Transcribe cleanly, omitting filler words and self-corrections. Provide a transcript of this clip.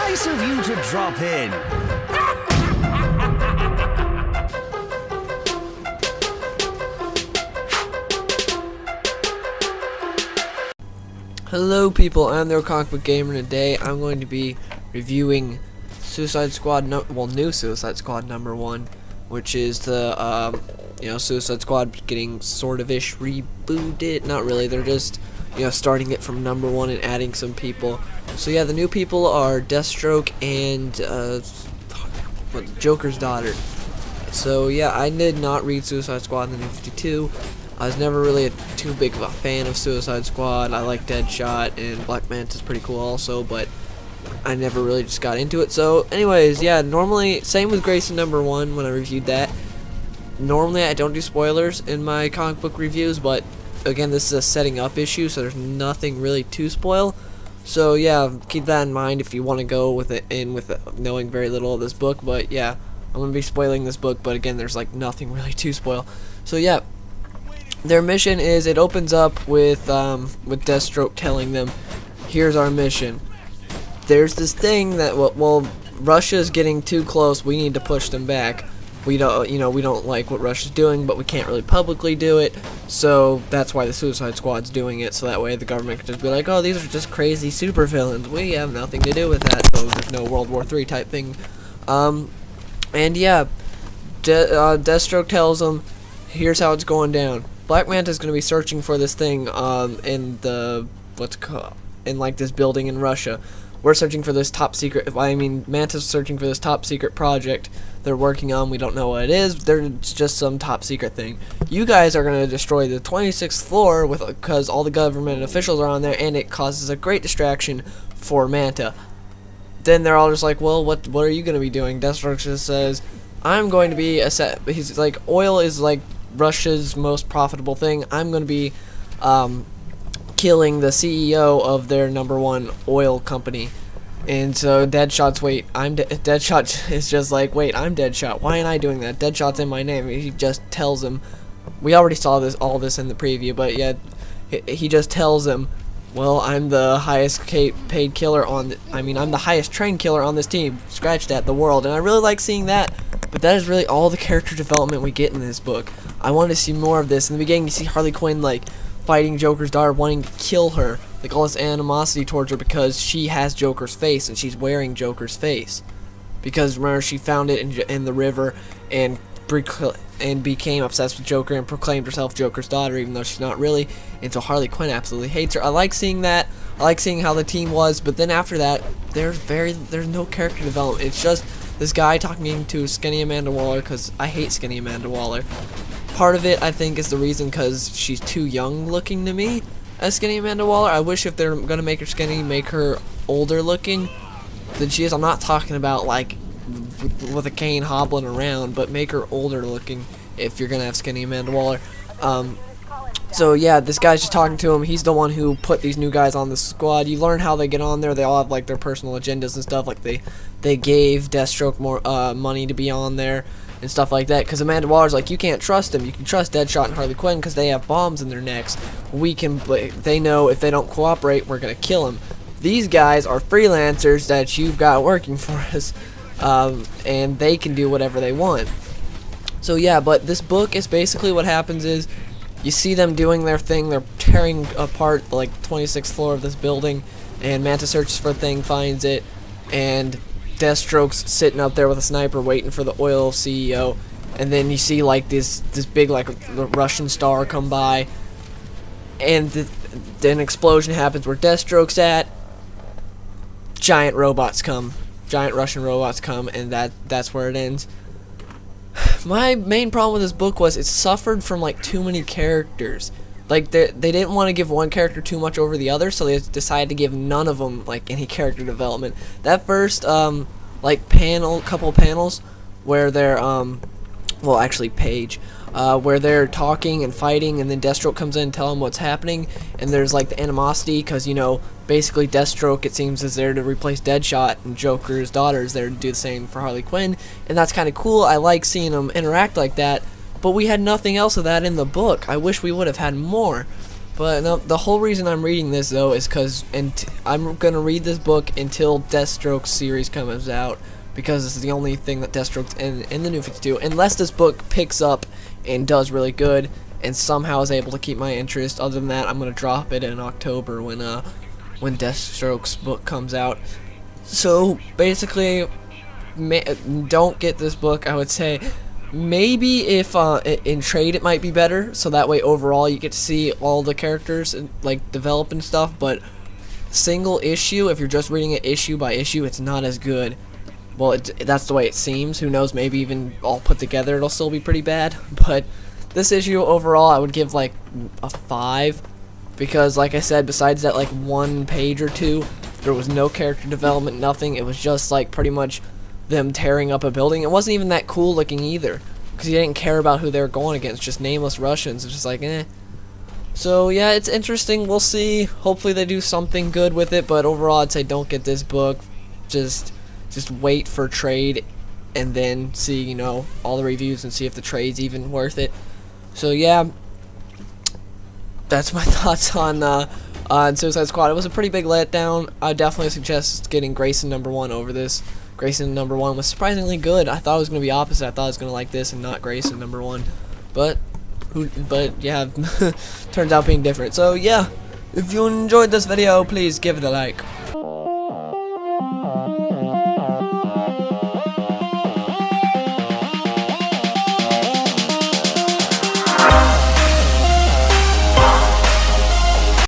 Nice of you to drop in. Hello people, I'm their comic book gamer, and today I'm going to be reviewing Suicide Squad, new Suicide Squad number 1, which is the, Suicide Squad getting sort of ish rebooted. Not really, they're just, starting it from number 1 and adding some people. So yeah, the new people are Deathstroke and, Joker's daughter. So yeah, I did not read Suicide Squad in the New 52. I was never really too big of a fan of Suicide Squad. I like Deadshot, and Black Manta's pretty cool also, but I never really just got into it. So anyways, yeah, normally, same with Grayson number 1 when I reviewed that. Normally I don't do spoilers in my comic book reviews, but again, this is a setting up issue, so there's nothing really to spoil. So yeah, keep that in mind if you want to go with it knowing very little of this book. But yeah, I'm going to be spoiling this book, but again, there's like nothing really to spoil. So yeah, their mission is, it opens up with Deathstroke telling them, here's our mission. There's this thing that, well, Russia's getting too close, we need to push them back. We don't like what Russia's doing, but we can't really publicly do it, so that's why the Suicide Squad's doing it, so that way the government can just be like, oh, these are just crazy supervillains, we have nothing to do with that, so there's no World War III type thing. And yeah, Deathstroke tells them, here's how it's going down. Black Manta's going to be searching for this thing in this building in Russia. We're searching for this top secret. Manta's searching for this top secret project they're working on. We don't know what it is. It's just some top secret thing. You guys are going to destroy the 26th floor because all the government officials are on there, and it causes a great distraction for Manta. Then they're all just like, well, what are you going to be doing? Deathstroke just says, I'm going to be he's like, oil is like Russia's most profitable thing. I'm going to be killing the CEO of their #1 oil company. And so Deadshot is just like, wait, I'm Deadshot. Why am I doing that? Deadshot's in my name. He just tells him. We already saw all this in the preview, but yeah, he just tells him, well, I'm the highest paid killer I'm the highest trained killer on this team. Scratch that, the world. And I really like seeing that. But that is really all the character development we get in this book. I wanted to see more of this. In the beginning, you see Harley Quinn, like, fighting Joker's daughter, wanting to kill her. Like, all this animosity towards her because she has Joker's face, and she's wearing Joker's face. Because, remember, she found it in the river and became obsessed with Joker and proclaimed herself Joker's daughter, even though she's not really. And so Harley Quinn absolutely hates her. I like seeing that. I like seeing how the team was. But then after that, there's no character development. It's just this guy talking to Skinny Amanda Waller, because I hate Skinny Amanda Waller. Part of it, I think, is the reason because she's too young looking to me as Skinny Amanda Waller. I wish if they're going to make her skinny, make her older looking than she is. I'm not talking about, like, with a cane hobbling around, but make her older looking if you're going to have Skinny Amanda Waller. So yeah, this guy's just talking to him. He's the one who put these new guys on the squad. You learn how they get on there. They all have like their personal agendas and stuff. Like they gave Deathstroke more money to be on there and stuff like that. Because Amanda Waller's like, you can't trust them. You can trust Deadshot and Harley Quinn because they have bombs in their necks. They know if they don't cooperate, we're gonna kill them. These guys are freelancers that you've got working for us, and they can do whatever they want. So yeah, but this book is basically what happens is, you see them doing their thing. They're tearing apart like 26th floor of this building, and Manta searches for a thing, finds it, and Deathstroke's sitting up there with a sniper waiting for the oil CEO. And then you see like this big like Russian star come by, and then an explosion happens where Deathstroke's at. Giant Russian robots come, and that's where it ends. My main problem with this book was it suffered from like too many characters. Like they didn't want to give one character too much over the other, so they decided to give none of them like any character development. That first couple panels where they're where they're talking and fighting, and then Deathstroke comes in and tell them what's happening, and there's like the animosity because basically Deathstroke, it seems, is there to replace Deadshot, and Joker's daughter is there to do the same for Harley Quinn, and that's kind of cool. I like seeing them interact like that, but we had nothing else of that in the book. I wish we would have had more. But no, the whole reason I'm reading this though is because I'm gonna read this book until Deathstroke series comes out, because this is the only thing that Deathstroke's in the New 52. Unless this book picks up and does really good and somehow is able to keep my interest. Other than that, I'm gonna drop it in October when Deathstroke's book comes out. So basically, don't get this book. I would say maybe if in trade it might be better, so that way overall you get to see all the characters and like develop and stuff. But single issue, if you're just reading it issue by issue, it's not as good. Well, that's the way it seems. Who knows? Maybe even all put together, it'll still be pretty bad. But this issue overall, I would give like a 5, because like I said, besides that like one page or two, there was no character development, nothing. It was just like pretty much them tearing up a building. It wasn't even that cool looking either, because you didn't care about who they were going against, just nameless Russians. It's just like, eh. So yeah, it's interesting. We'll see. Hopefully they do something good with it, but overall I'd say don't get this book. Just wait for trade and then see, you know, all the reviews and see if the trade's even worth it. So yeah, that's my thoughts on Suicide Squad. It was a pretty big letdown. I definitely suggest getting Grayson #1 over this. Grayson #1 was surprisingly good. I thought it was going to be opposite. I thought I was going to like this and not Grayson #1. But yeah, turns out being different. So yeah, if you enjoyed this video, please give it a like.